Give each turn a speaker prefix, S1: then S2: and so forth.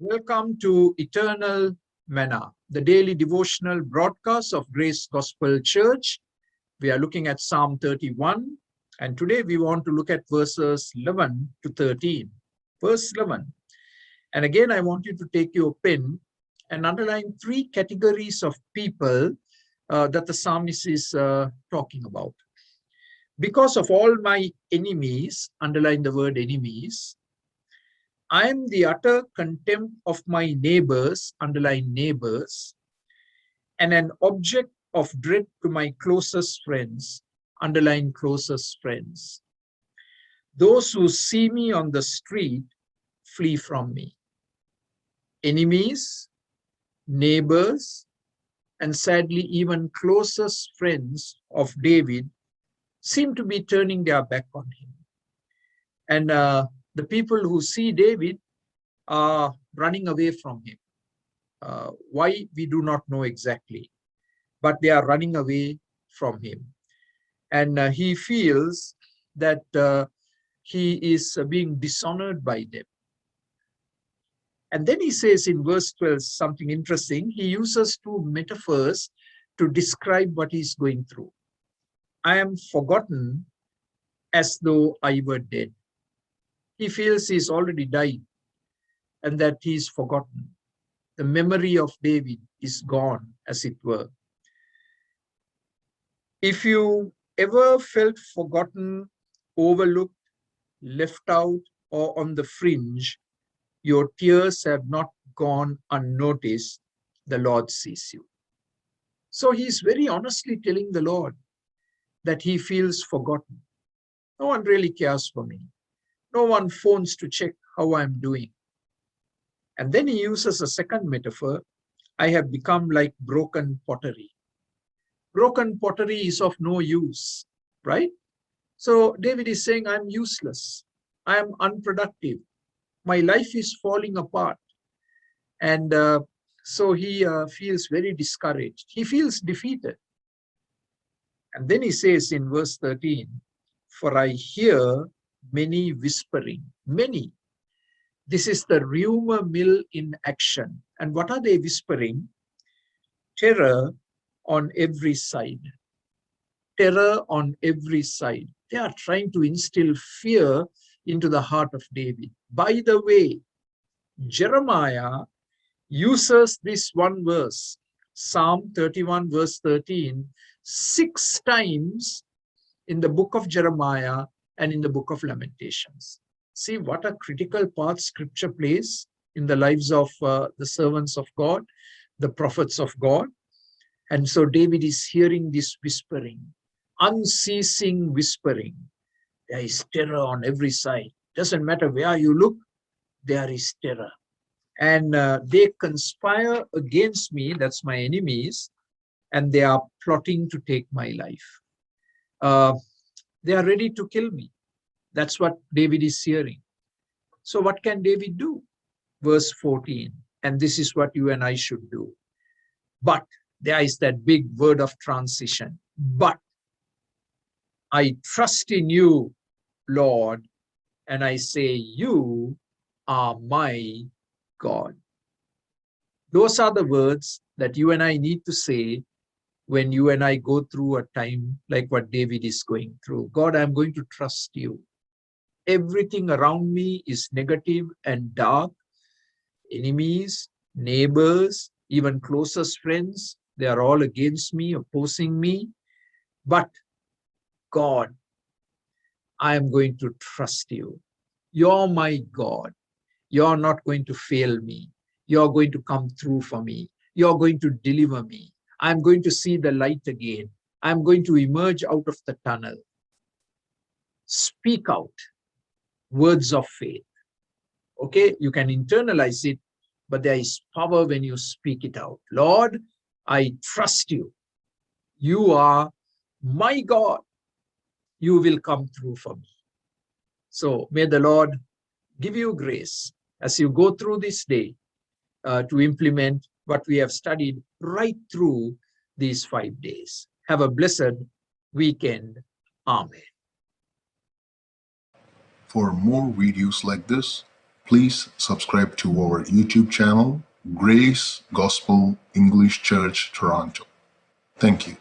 S1: Welcome to Eternal Manna, the daily devotional broadcast of Grace Gospel Church. We are looking at Psalm 31, and today we want to look at verses 11 to 13. Verse 11. And again, I want you to take your pen and underline three categories of people that the psalmist is talking about. Because of all my enemies, underline the word enemies, I am the utter contempt of my neighbors, underline neighbors, and an object of dread to my closest friends, underline closest friends. Those who see me on the street flee from me. Enemies, neighbors, and sadly even closest friends of David seem to be turning their back on him. And the people who see David are running away from him. Why, we do not know exactly, but they are running away from him. And he feels that he is being dishonored by them. And then he says in verse 12 something interesting. He uses two metaphors to describe what he's going through. I am forgotten as though I were dead. He feels he's already died and that he's forgotten. The memory of David is gone, as it were. If you ever felt forgotten, overlooked, left out, or on the fringe, your tears have not gone unnoticed. The Lord sees you. So he's very honestly telling the Lord that he feels forgotten. No one really cares for me. No one phones to check how I'm doing. And then he uses a second metaphor. I have become like broken pottery. Broken pottery is of no use, right? So David is saying, I'm useless. I am unproductive. My life is falling apart. And so he feels very discouraged. He feels defeated. And then he says in verse 13, for I hear many whispering, many. This is the rumor mill in action. And what are they whispering? Terror on every side. Terror on every side. They are trying to instill fear into the heart of David. By the way, Jeremiah uses this one verse, Psalm 31 verse 13, 6 times in the book of Jeremiah and in the book of Lamentations. See what a critical part scripture plays in the lives of the servants of God, the prophets of God. And so David is hearing this whispering, unceasing whispering. There is terror on every side. Doesn't matter where you look, there is terror. And they conspire against me, that's my enemies, and they are plotting to take my life. They are ready to kill me. That's what David is hearing. So what can David do? Verse 14, and this is what you and I should do. But there is that big word of transition. But I trust in you, Lord, and I say, you are my God. Those are the words that you and I need to say when you and I go through a time like what David is going through. God, I'm going to trust you. Everything around me is negative and dark. Enemies, neighbors, even closest friends, they are all against me, opposing me. But God, I am going to trust you. You're my God. You're not going to fail me. You're going to come through for me. You're going to deliver me. I'm going to see the light again. I'm going to emerge out of the tunnel. Speak out words of faith. Okay, you can internalize it, but there is power when you speak it out. Lord, I trust you. You are my God. You will come through for me. So may the Lord give you grace as you go through this day to implement what we have studied right through these 5 days. Have a blessed weekend. Amen.
S2: For more videos like this, please subscribe to our YouTube channel, Grace Gospel English Church Toronto. Thank you.